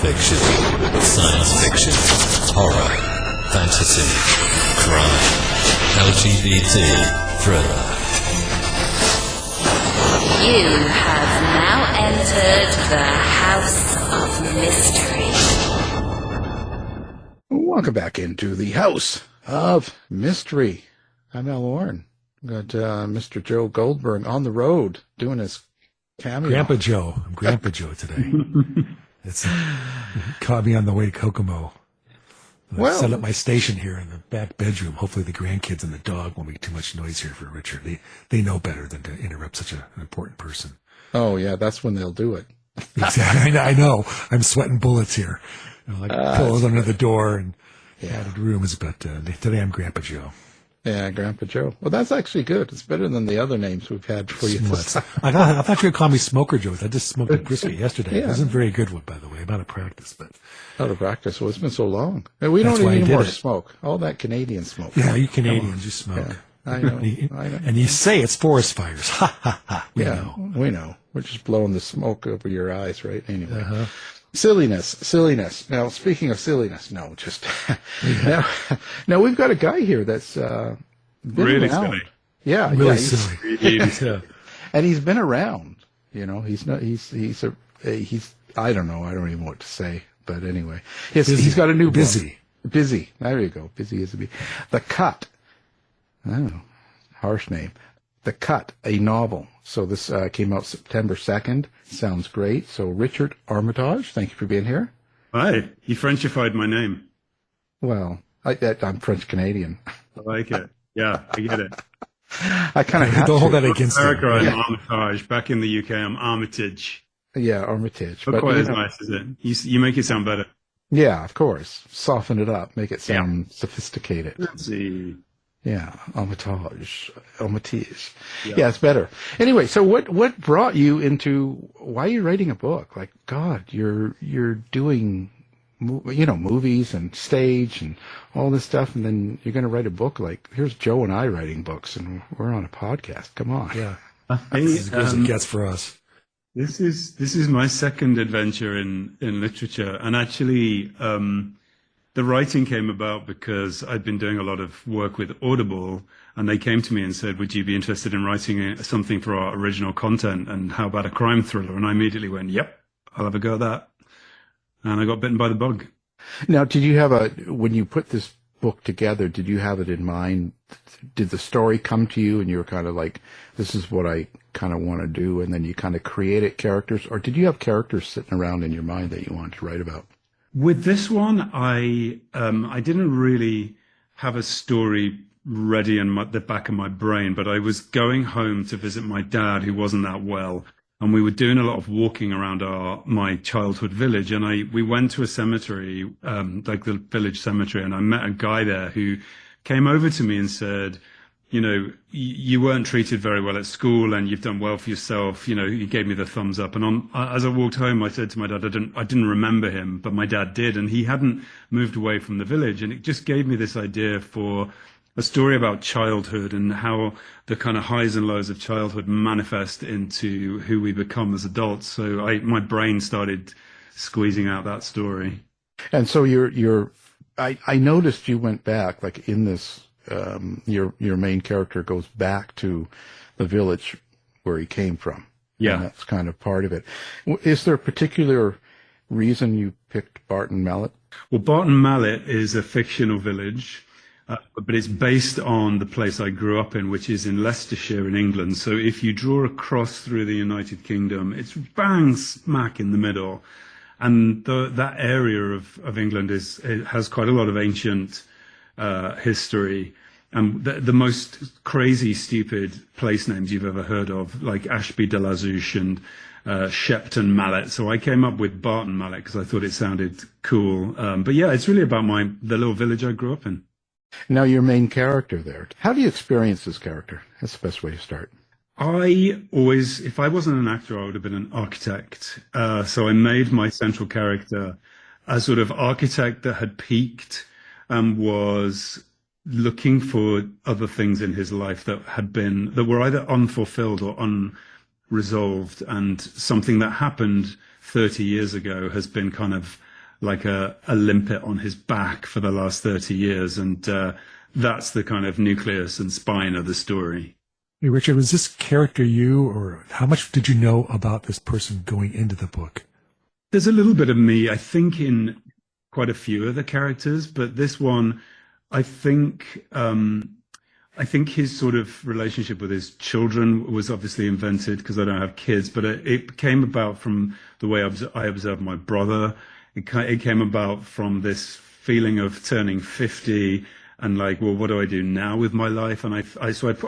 fiction, science fiction, horror, fantasy, crime, LGBT, thriller. You have now entered the House of Mystery. Welcome back into the House of Mystery. I'm Al Warren. Got Mr. Joe Goldberg on the road doing his cameo. Grandpa Joe. I'm Grandpa Joe today. It's caught me on the way to Kokomo. I set up my station here in the back bedroom. Hopefully the grandkids and the dog won't make too much noise here for Richard. They know better than to interrupt such an important person. Oh, yeah, that's when they'll do it. Exactly. I know. I'm sweating bullets here. Pillows under the door and added rooms, but today I'm Grandpa Joe. Yeah, Grandpa Joe. Well, that's actually good. It's better than the other names we've had for you. I thought you were going to call me Smoker Joe. I just smoked a brisket yesterday. Yeah. It wasn't a very good one, by the way. I'm out of practice. Out of practice? Well, it's been so long. We don't need any more smoke. All that Canadian smoke. Yeah, you Canadians, you smoke. Yeah, I know. I know. And you say it's forest fires. Ha, ha, ha. We know. We are just blowing the smoke over your eyes, right? Anyway. Uh-huh. Silliness. Now, speaking of silliness, now we've got a guy here that's been really around. Silly. Yeah, really silly. And he's been around. You know, he's I don't know. I don't even know what to say. But anyway, he's got a new book. Busy. There you go. Busy as a bee. The Cut. Oh, harsh name. The Cut, a novel. So this came out September 2nd. Sounds great. So Richard Armitage, thank you for being here. Hi. You Frenchified my name. Well, I'm French-Canadian. I like it. Yeah, I get it. I kind of don't hold that against me. America, I'm Armitage. Back in the UK, I'm Armitage. Yeah, Armitage. Not quite as nice, is it? You make it sound better. Yeah, of course. Soften it up. Make it sound sophisticated. Let's see. Yeah, Armitage. Yeah, it's better. Anyway, so what brought you into, why are you writing a book? Like, God, you're doing, movies and stage and all this stuff, and then you're going to write a book. Like, here's Joe and I writing books, and we're on a podcast. Come on. Yeah. This is as good as it gets for us. This is my second adventure in literature, and actually, the writing came about because I'd been doing a lot of work with Audible, and they came to me and said, would you be interested in writing something for our original content, and how about a crime thriller? And I immediately went, yep, I'll have a go at that. And I got bitten by the bug. Now, did you when you put this book together, did you have it in mind? Did the story come to you and you were kind of like, this is what I kind of want to do, and then you kind of created characters? Or did you have characters sitting around in your mind that you wanted to write about? With this one, I didn't really have a story ready in the back of my brain, but I was going home to visit my dad, who wasn't that well, and we were doing a lot of walking around my childhood village, and we went to a cemetery, like the village cemetery, and I met a guy there who came over to me and said, you weren't treated very well at school, and you've done well for yourself. He gave me the thumbs up. And as I walked home, I said to my dad, I didn't remember him, but my dad did, and he hadn't moved away from the village. And it just gave me this idea for a story about childhood and how the kind of highs and lows of childhood manifest into who we become as adults. So my brain started squeezing out that story. And so I noticed you went back, like in this. Your main character goes back to the village where he came from. Yeah. And that's kind of part of it. Is there a particular reason you picked Barton Mallet? Well, Barton Mallet is a fictional village, but it's based on the place I grew up in, which is in Leicestershire in England. So if you draw across through the United Kingdom, it's bang smack in the middle. And that area of England it has quite a lot of ancient history, and the most crazy, stupid place names you've ever heard of, like Ashby de la Zouche and Shepton Mallet. So I came up with Barton Mallet because I thought it sounded cool. But yeah, it's really about the little village I grew up in. Now, your main character there, how do you experience this character? That's the best way to start. If I wasn't an actor, I would have been an architect. So I made my central character a sort of architect that had peaked and was looking for other things in his life that were either unfulfilled or unresolved, and something that happened 30 years ago has been kind of like a limpet on his back for the last 30 years. And that's the kind of nucleus and spine of the story. Hey, Richard, was this character you, or how much did you know about this person going into the book? There's a little bit of me, I think, in quite a few of the characters, but this one, I think his sort of relationship with his children was obviously invented because I don't have kids, but it came about from the way I observed my brother. It came about from this feeling of turning 50 and like, well, what do I do now with my life? And I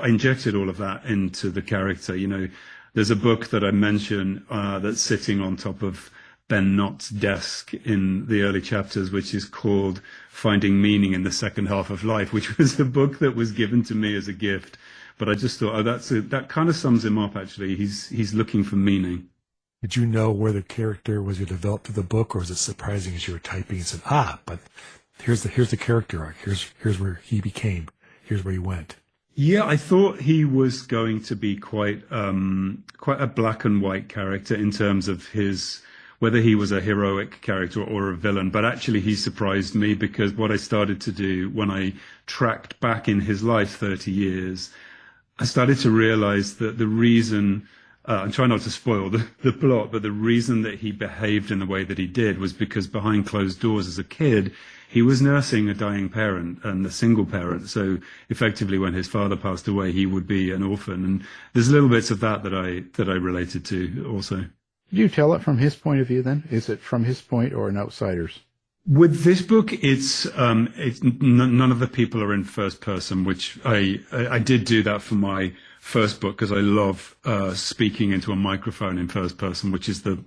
injected all of that into the character. You know, there's a book that I mention that's sitting on top of Ben Knott's desk in the early chapters, which is called Finding Meaning in the Second Half of Life, which was a book that was given to me as a gift. But I just thought, that kind of sums him up, actually. He's looking for meaning. Did you know where the character was developed through the book, or was it surprising as you were typing and said, but here's the character arc. Here's where he became. Here's where he went. Yeah, I thought he was going to be quite a black and white character in terms of whether he was a heroic character or a villain. But actually he surprised me, because what I started to do when I tracked back in his life 30 years, I started to realize that the reason, I'm trying not to spoil the plot, but the reason that he behaved in the way that he did was because behind closed doors as a kid, he was nursing a dying parent and a single parent. So effectively when his father passed away, he would be an orphan. And there's little bits of that I related to also. Did you tell it from his point of view then? Is it from his point or an outsider's? With this book, it's none of the people are in first person, which I did do that for my first book because I love speaking into a microphone in first person, which is the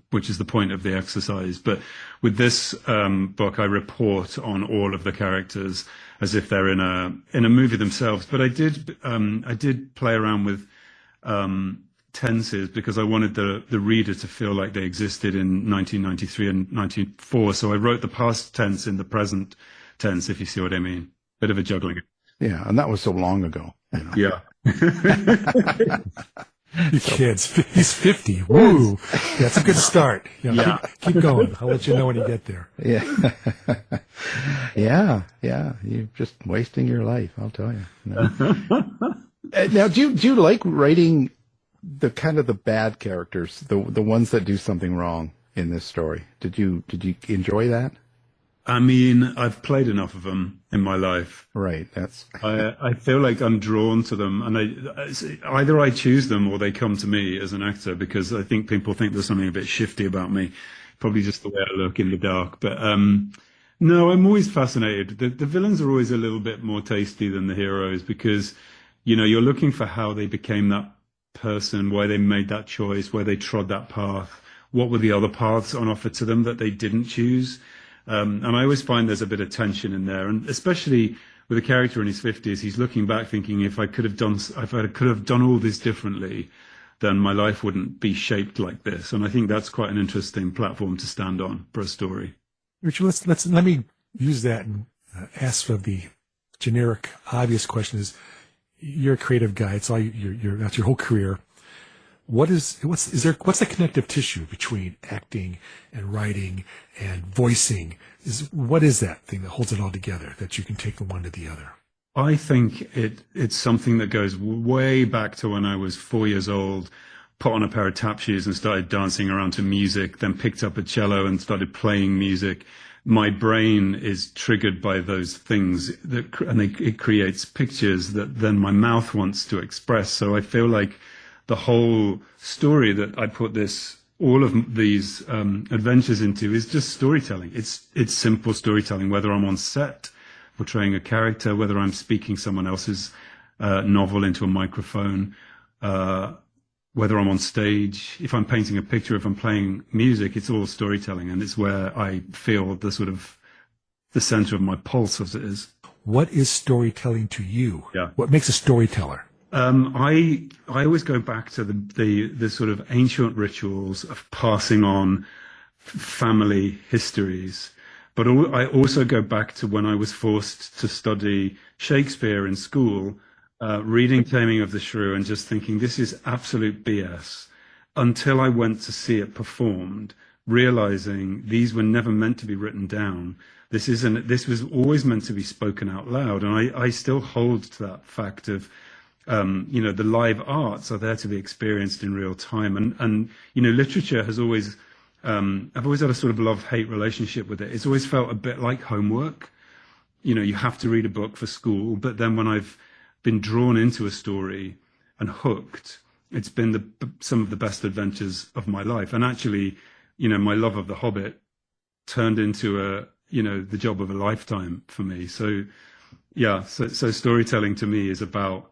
point of the exercise. But with this book, I report on all of the characters as if they're in a movie themselves. But I did play around with tenses because I wanted the reader to feel like they existed in 1993 and 1994. So I wrote the past tense in the present tense, if you see what I mean. Bit of a juggling. Yeah, and that was so long ago. You know. Yeah. You kids, he's 50. Woo! That's a good start. Yeah. Keep going. I'll let you know when you get there. Yeah. Yeah. You're just wasting your life, I'll tell you. No. Now, do you like writing the kind of the bad characters, the ones that do something wrong in this story? Did you enjoy that? I mean, I've played enough of them in my life. Right. I feel like I'm drawn to them, and either I choose them or they come to me as an actor, because I think people think there's something a bit shifty about me, probably just the way I look in the dark. But no, I'm always fascinated. The villains are always a little bit more tasty than the heroes, because you're looking for how they became that person, why they made that choice, why they trod that path, what were the other paths on offer to them that they didn't choose. And I always find there's a bit of tension in there, and especially with a character in his 50s, he's looking back thinking, if I could have done all this differently, then my life wouldn't be shaped like this. And I think that's quite an interesting platform to stand on for a story. Richard, let me use that and ask for the generic, obvious question: is you're a creative guy. It's all that's your whole career. What's the connective tissue between acting and writing and voicing? What is that thing that holds it all together, that you can take from one to the other? I think it's something that goes way back to when I was 4 years old, put on a pair of tap shoes and started dancing around to music, then picked up a cello and started playing music. My brain is triggered by those things it creates pictures that then my mouth wants to express. So I feel like the whole story that I put all of these adventures into is just storytelling. It's simple storytelling, whether I'm on set portraying a character, whether I'm speaking someone else's novel into a microphone, whether I'm on stage, if I'm painting a picture, if I'm playing music, it's all storytelling, and it's where I feel the sort of the center of my pulse, as it is. What is storytelling to you? Yeah. What makes a storyteller? I always go back to the sort of ancient rituals of passing on family histories, but I also go back to when I was forced to study Shakespeare in school, reading Taming of the Shrew and just thinking this is absolute BS, until I went to see it performed realizing these were never meant to be written down. This was always meant to be spoken out loud. And I still hold to that fact of, the live arts are there to be experienced in real time. And literature has always, I've always had a sort of love-hate relationship with it. It's always felt a bit like homework. You have to read a book for school, but then when I've been drawn into a story and hooked, it's been some of the best adventures of my life. And actually, my love of The Hobbit turned into the job of a lifetime for me. So storytelling to me is about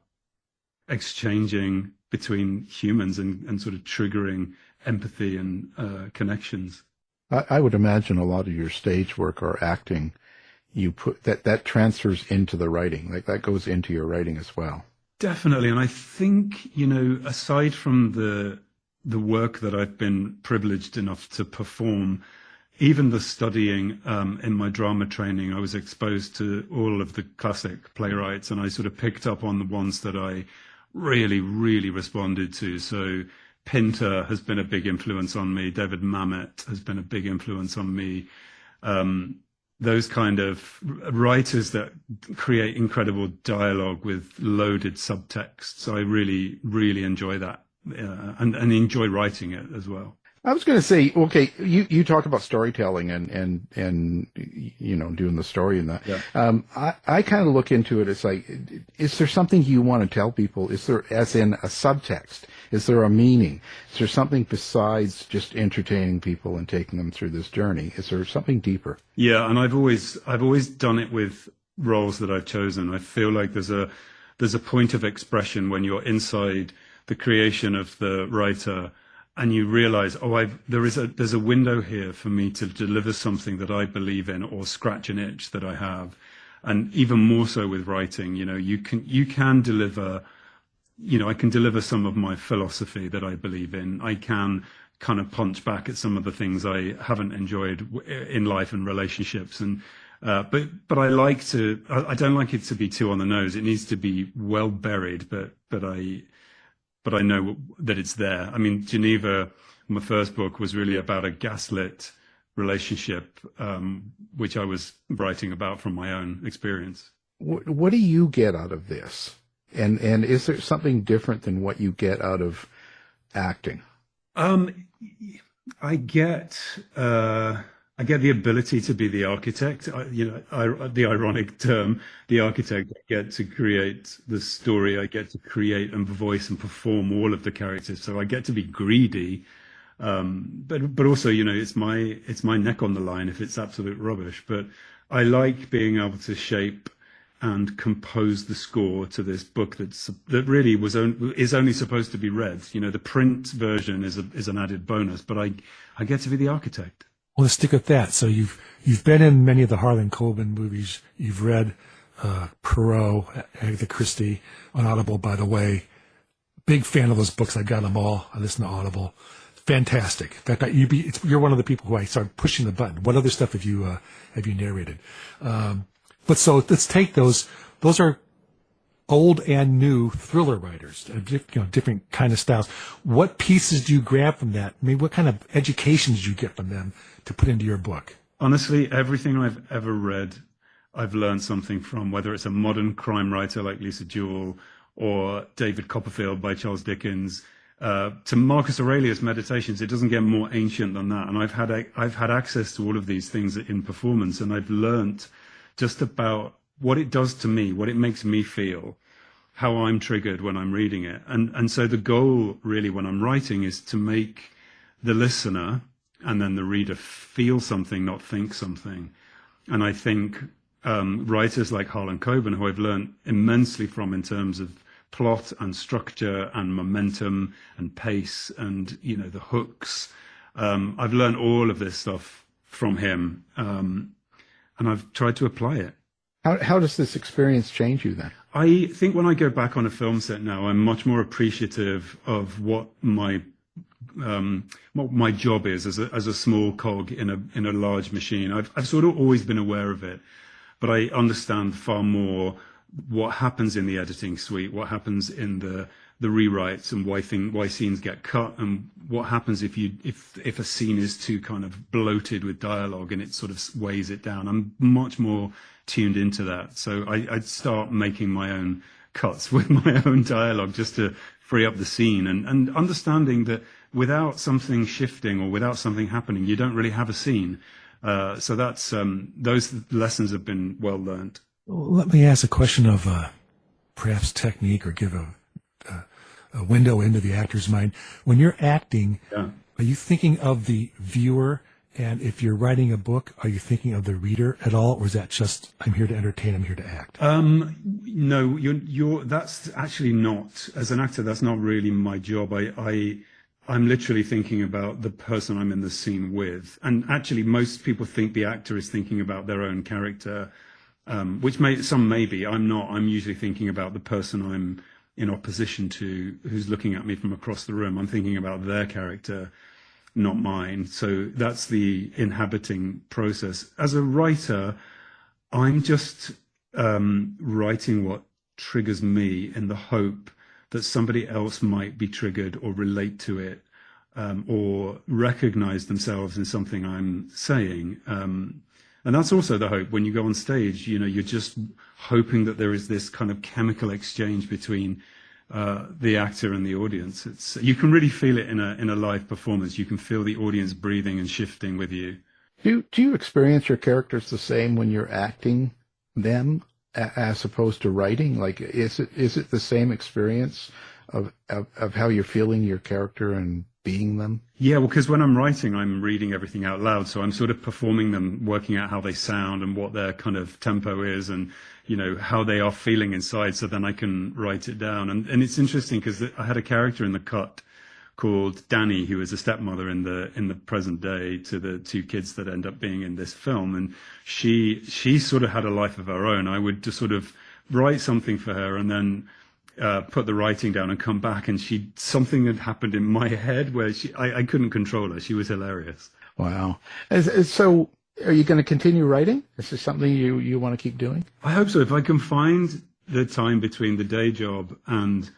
exchanging between humans and sort of triggering empathy and connections. I would imagine a lot of your stage work or acting, you put that transfers into the writing, like that goes into your writing as well. Definitely. And I think, aside from the work that I've been privileged enough to perform, even the studying in my drama training, I was exposed to all of the classic playwrights, and I sort of picked up on the ones that I really, really responded to. So Pinter has been a big influence on me. David Mamet has been a big influence on me. Those kind of writers that create incredible dialogue with loaded subtext. So I really, really enjoy that and enjoy writing it as well. I was going to say, okay, you talk about storytelling and doing the story and that. Yeah. I kind of look into it as like, is there something you want to tell people? Is there, as in a subtext? Is there a meaning? Is there something besides just entertaining people and taking them through this journey? Is there something deeper? Yeah, and I've always done it with roles that I've chosen. I feel like there's a point of expression when you're inside the creation of the writer, and you realize, there's a window here for me to deliver something that I believe in or scratch an itch that I have. And even more so with writing, you can deliver, I can deliver some of my philosophy that I believe in. I can kind of punch back at some of the things I haven't enjoyed in life and relationships. And, but I don't like it to be too on the nose. It needs to be well buried, but I know that it's there. I mean, Geneva, my first book, was really about a gaslit relationship, which I was writing about from my own experience. What do you get out of this? And is there something different than what you get out of acting? I get the ability to be the architect. The ironic term, the architect. I get to create the story. I get to create and voice and perform all of the characters. So I get to be greedy, but also, it's my neck on the line if it's absolute rubbish. But I like being able to shape and compose the score to this book that really is only supposed to be read. The print version is an added bonus, but I get to be the architect. Well, let's stick with that. So you've been in many of the Harlan Coben movies. You've read Parole, Agatha Christie, on Audible, by the way. Big fan of those books. I got them all. I listen to Audible. Fantastic. In fact, you're one of the people who I started pushing the button. What other stuff have you narrated? But so let's take those. Those are old and new thriller writers, different kind of styles. What pieces do you grab from that? Maybe what kind of education did you get from them to put into your book? Honestly, everything I've ever read, I've learned something from, whether it's a modern crime writer like Lisa Jewell or David Copperfield by Charles Dickens, to Marcus Aurelius' Meditations. It doesn't get more ancient than that. And I've had access to all of these things in performance, and I've learned just about what it does to me, what it makes me feel, how I'm triggered when I'm reading it. And so the goal really when I'm writing is to make the listener and then the reader feel something, not think something. And I think writers like Harlan Coben, who I've learned immensely from in terms of plot and structure and momentum and pace and, the hooks. I've learned all of this stuff from him, and I've tried to apply it. How does this experience change you then? I think when I go back on a film set now, I'm much more appreciative of what my job is as a small cog in a large machine. I've sort of always been aware of it, but I understand far more what happens in the editing suite, what happens in the the rewrites and why scenes get cut, and what happens if a scene is too kind of bloated with dialogue and it sort of weighs it down. I'm much more tuned into that. So I'd start making my own cuts with my own dialogue just to free up the scene, and understanding that without something shifting or without something happening, you don't really have a scene. So that's those lessons have been well learned. Let me ask a question of perhaps technique, or give a window into the actor's mind. When you're acting, are you thinking of the viewer? And if you're writing a book, are you thinking of the reader at all? Or is that just, I'm here to entertain, I'm here to act? No, that's actually not, as an actor, that's not really my job. I'm literally thinking about the person I'm in the scene with. And actually, most people think the actor is thinking about their own character, which some may be. I'm not. I'm usually thinking about the person I'm in opposition to, who's looking at me from across the room. I'm thinking about their character, not mine. So that's the inhabiting process. As a writer, I'm just writing what triggers me in the hope that somebody else might be triggered or relate to it, or recognize themselves in something I'm saying. And that's also the hope when you go on stage. You're just hoping that there is this kind of chemical exchange between the actor and the audience. You can really feel it in a live performance. You can feel the audience breathing and shifting with you. Do you experience your characters the same when you're acting them as opposed to writing? Like, is it the same experience of how you're feeling your character and being them? Yeah, well, because when I'm writing, I'm reading everything out loud. So I'm sort of performing them, working out how they sound and what their kind of tempo is, and, how they are feeling inside. So then I can write it down. And it's interesting because I had a character in the cut called Dani, who is a stepmother in the present day to the two kids that end up being in this film. And she sort of had a life of her own. I would just sort of write something for her and then put the writing down and come back, and something had happened in my head where I couldn't control her. She was hilarious. Wow. So are you going to continue writing? Is this something you want to keep doing? I hope so. If I can find the time between the day job and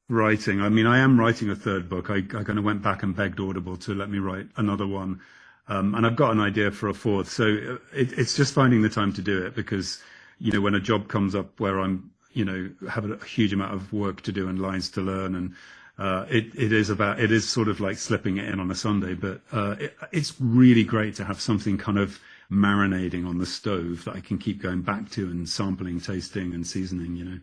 writing. I mean, I am writing a third book. I kind of went back and begged Audible to let me write another one. And I've got an idea for a fourth. So it's just finding the time to do it, because, when a job comes up where I'm, have a huge amount of work to do and lines to learn, and it is sort of like slipping it in on a Sunday, but it's really great to have something kind of marinating on the stove that I can keep going back to and sampling, tasting and seasoning,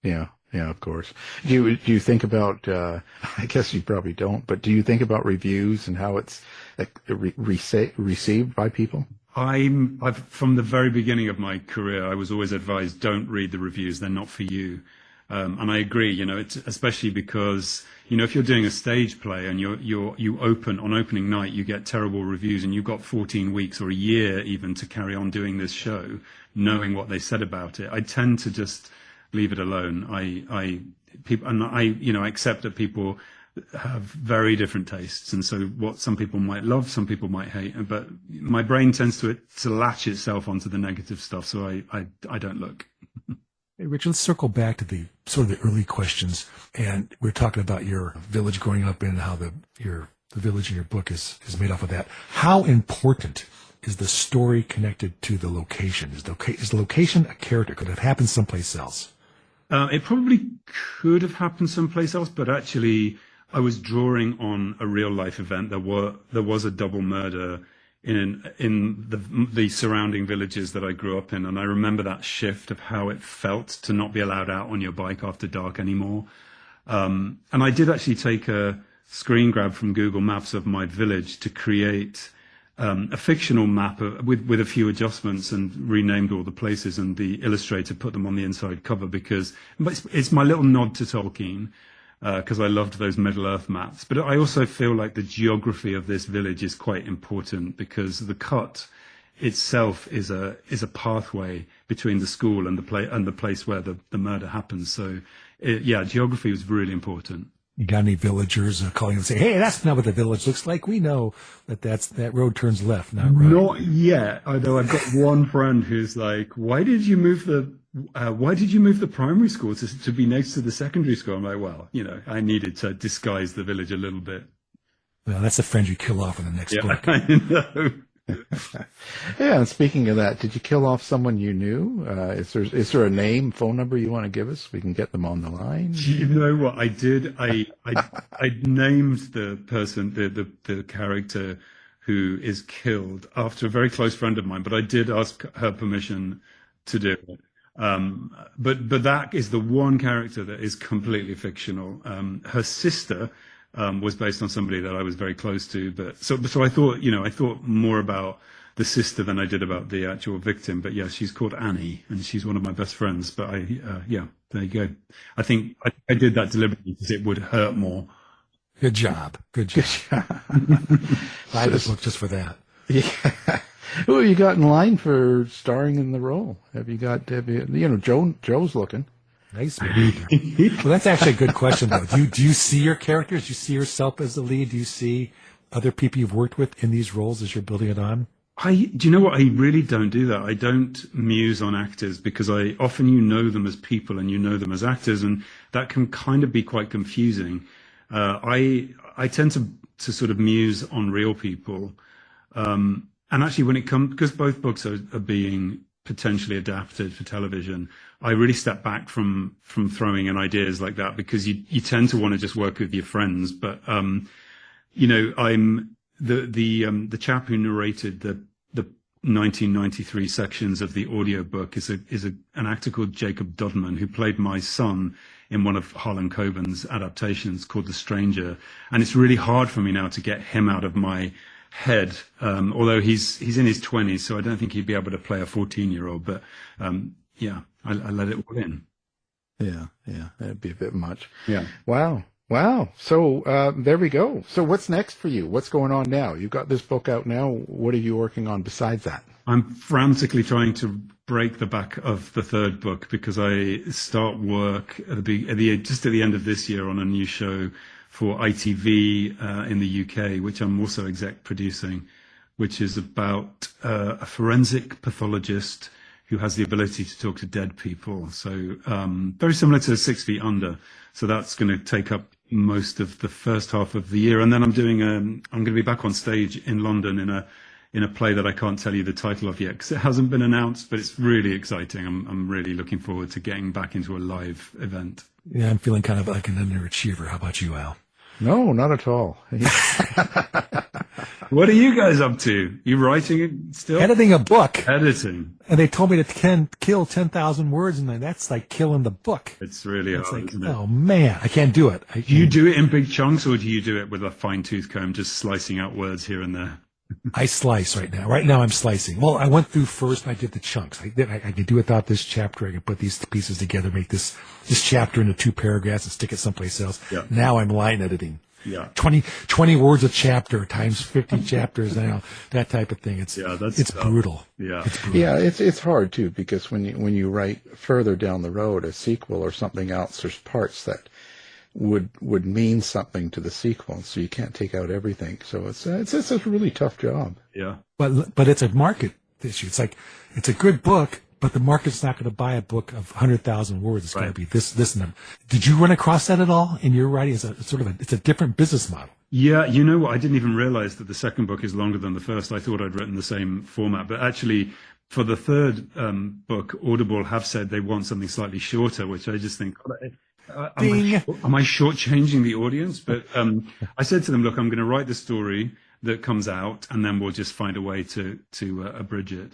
Yeah, of course. Do you think about, I guess you probably don't, but do you think about reviews and how it's received by people? I've from the very beginning of my career, I was always advised, don't read the reviews. They're not for you. And I agree, it's especially because, if you're doing a stage play and you open on opening night, you get terrible reviews, and you've got 14 weeks or a year even to carry on doing this show, knowing what they said about it. I tend to just leave it alone. I accept that people have very different tastes, and so what some people might love, some people might hate, but my brain tends to latch itself onto the negative stuff, so I don't look. Hey, Rich, let's circle back to the sort of the early questions, and we're talking about your village growing up in, and how the village in your book is made off of that. How important is the story connected to the location? Is the location a character? Could it have happened someplace else? It probably could have happened someplace else, but actually I was drawing on a real life event. There was a double murder in the surrounding villages that I grew up in, and I remember that shift of how it felt to not be allowed out on your bike after dark anymore. And I did actually take a screen grab from Google Maps of my village to create a fictional map with a few adjustments, and renamed all the places, and the illustrator put them on the inside cover because it's my little nod to Tolkien, because I loved those Middle Earth maps. But I also feel like the geography of this village is quite important, because the cut itself is a pathway between the school and the place where the murder happens. So geography was really important. You got any villagers calling and say, "Hey, that's not what the village looks like. We know that road turns left, not right." Not yet. Although I've got one friend who's like, "Why did you move why did you move the primary school to be next to the secondary school? I'm like, well, I needed to disguise the village a little bit. Well, that's a friend you kill off in the next book. I know. Yeah, and speaking of that, did you kill off someone you knew? Is there a name, phone number you want to give us? We can get them on the line. You know what I did? I named the person, the character who is killed after a very close friend of mine, but I did ask her permission to do it. But that is the one character that is completely fictional. Her sister was based on somebody that I was very close to, but so I thought more about the sister than I did about the actual victim. But yeah, she's called Annie, and she's one of my best friends. But there you go. I think I did that deliberately because it would hurt more. Good job. Good job. I just looked just for that. Yeah. Who have you got in line for starring in the role? Joe's looking. Nice. Well, that's actually a good question, though. Do you see your characters? Do you see yourself as the lead? Do you see other people you've worked with in these roles as you're building it on? Do you know what? I really don't do that. I don't muse on actors because often know them as people and you know them as actors, and that can kind of be quite confusing. I tend to sort of muse on real people. And actually, when it comes, because both books are being potentially adapted for television, I really step back from throwing in ideas like that because you tend to want to just work with your friends. But I'm the chap who narrated the 1993 sections of the audiobook is an actor called Jacob Dodman, who played my son in one of Harlan Coben's adaptations called The Stranger. And it's really hard for me now to get him out of my head, although he's in his 20s, so I don't think he'd be able to play a 14-year-old. But I let it all in. Yeah, that'd be a bit much. Yeah. Wow. So there we go. So what's next for you? What's going on now? You've got this book out now. What are you working on besides that? I'm frantically trying to break the back of the third book because I start work just at the end of this year on a new show for ITV in the UK, which I'm also exec producing, which is about a forensic pathologist who has the ability to talk to dead people. So very similar to 6 Feet Under. So that's going to take up most of the first half of the year, and then I'm going to be back on stage in London in a play that I can't tell you the title of yet because it hasn't been announced, but it's really exciting. I'm really looking forward to getting back into a live event. Yeah, I'm feeling kind of like an underachiever. How about you, Al? No, not at all. What are you guys up to? You writing it still? Editing a book. Editing. And they told me to kill 10,000 words, and that's like killing the book. It's really hard, isn't it? Oh, man, I can't do it. Do you do it in big chunks, or do you do it with a fine-tooth comb, just slicing out words here and there? I slice right now. Right now I'm slicing. Well, I went through first and I did the chunks. I can do without this chapter. I can put these pieces together, make this chapter into 2 paragraphs and stick it someplace else. Yeah. Now I'm line editing. Yeah. 20 words a chapter times 50 chapters now, that type of thing. It's brutal. Yeah. It's brutal. Yeah, it's hard too, because when you write further down the road a sequel or something else, there's parts that would mean something to the sequel, so you can't take out everything. So it's a really tough job. Yeah. But it's a market issue. It's like, it's a good book, but the market's not going to buy a book of 100,000 words. It's going to be this number. Did you run across that at all in your writing? It's a different business model. Yeah, you know what? I didn't even realize that the second book is longer than the first. I thought I'd written the same format, but actually for the third book, Audible have said they want something slightly shorter, which I just think, am I shortchanging the audience? But I said to them, look, I'm going to write the story that comes out, and then we'll just find a way to abridge it.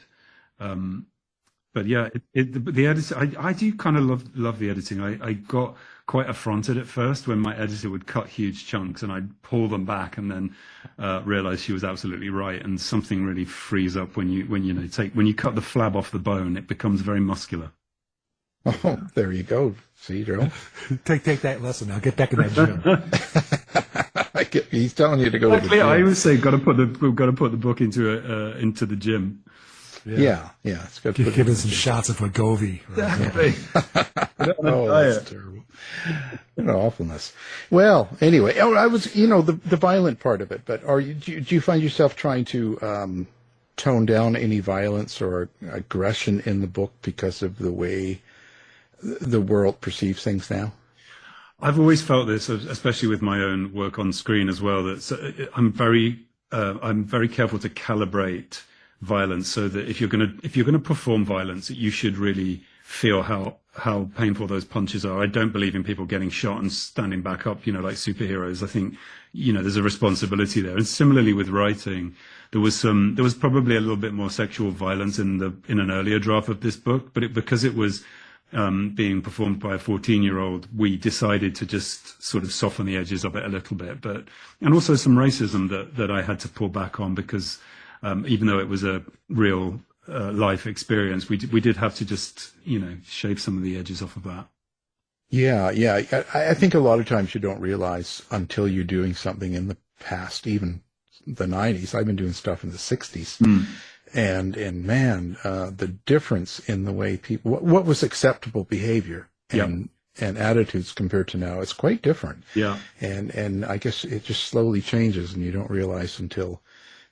But yeah, the editing, I do kind of love the editing. I got quite affronted at first when my editor would cut huge chunks and I'd pull them back and then realize she was absolutely right. And something really frees up when you cut the flab off the bone, it becomes very muscular. Oh, there you go. See, Joe? Take that lesson now. Get back in that gym. He's telling you to go to the gym. I always say, got to put the book into the gym. Yeah, it's good. Give us some shots of Wegovy. Exactly. Oh, that's terrible. An awfulness. Well, anyway, I was, the violent part of it, but do you find yourself trying to tone down any violence or aggression in the book because of the way the world perceives things now? I've always felt this, especially with my own work on screen as well, that I'm very careful to calibrate violence so that if you're gonna perform violence, you should really feel how painful those punches are. I don't believe in people getting shot and standing back up, like superheroes. I think, there's a responsibility there. And similarly with writing, there was probably a little bit more sexual violence in an earlier draft of this book, but because it was being performed by a 14-year-old, we decided to just sort of soften the edges of it a little bit. And also some racism that I had to pull back on because even though it was a real life experience, we did have to just, shave some of the edges off of that. Yeah. I think a lot of times you don't realize until you're doing something in the past, even the 90s. I've been doing stuff in the 60s. And man, the difference in the way people, what was acceptable behavior and attitudes compared to now, it's quite different. Yeah. And I guess it just slowly changes and you don't realize until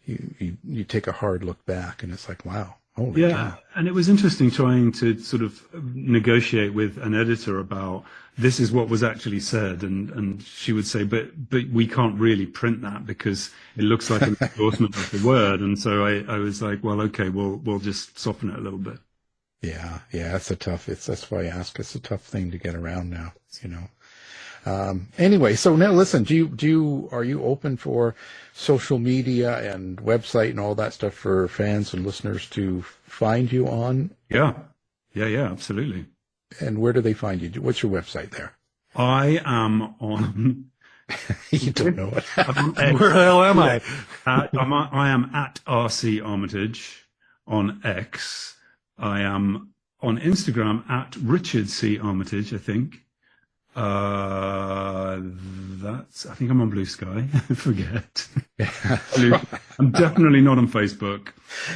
you take a hard look back and it's like, wow. Holy cow. And it was interesting trying to sort of negotiate with an editor about this is what was actually said, and she would say, but we can't really print that because it looks like an endorsement of the word, and so I was like, well, okay, we'll just soften it a little bit. Yeah, that's why I ask. It's a tough thing to get around now, Anyway, so now listen, are you open for social media and website and all that stuff for fans and listeners to find you on? Yeah, absolutely. And where do they find you? What's your website there? I am on. You don't know it. Where the hell am I? I am at RC Armitage on X. I am on Instagram at Richard C. Armitage, I think. I think I'm on Blue Sky. I forget. I'm definitely not on Facebook.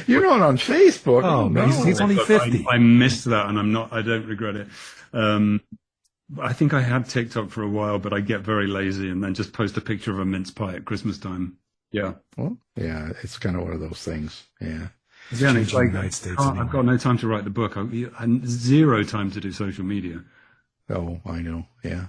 You're not on Facebook? Oh, no. He's only 50. I missed that and I don't regret it. I think I had TikTok for a while, but I get very lazy and then just post a picture of a mince pie at Christmas time. Yeah. Well, yeah, it's kind of one of those things. Yeah. Yeah, it's like, I've got no time to write the book. I've zero time to do social media. Oh, I know. Yeah.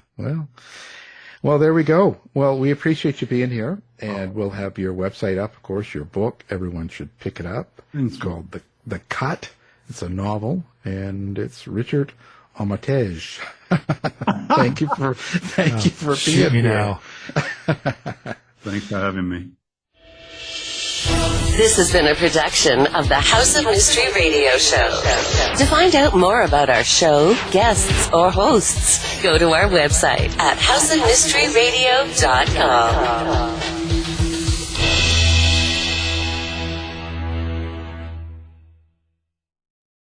Well, there we go. Well, we appreciate you being here, and we'll have your website up, of course, your book. Everyone should pick it up. It's called The Cut. It's a novel, and it's Richard Armitage. Thank you for being here. Now. Thanks for having me. This has been a production of the House of Mystery Radio Show. To find out more about our show, guests, or hosts, go to our website at houseofmysteryradio.com.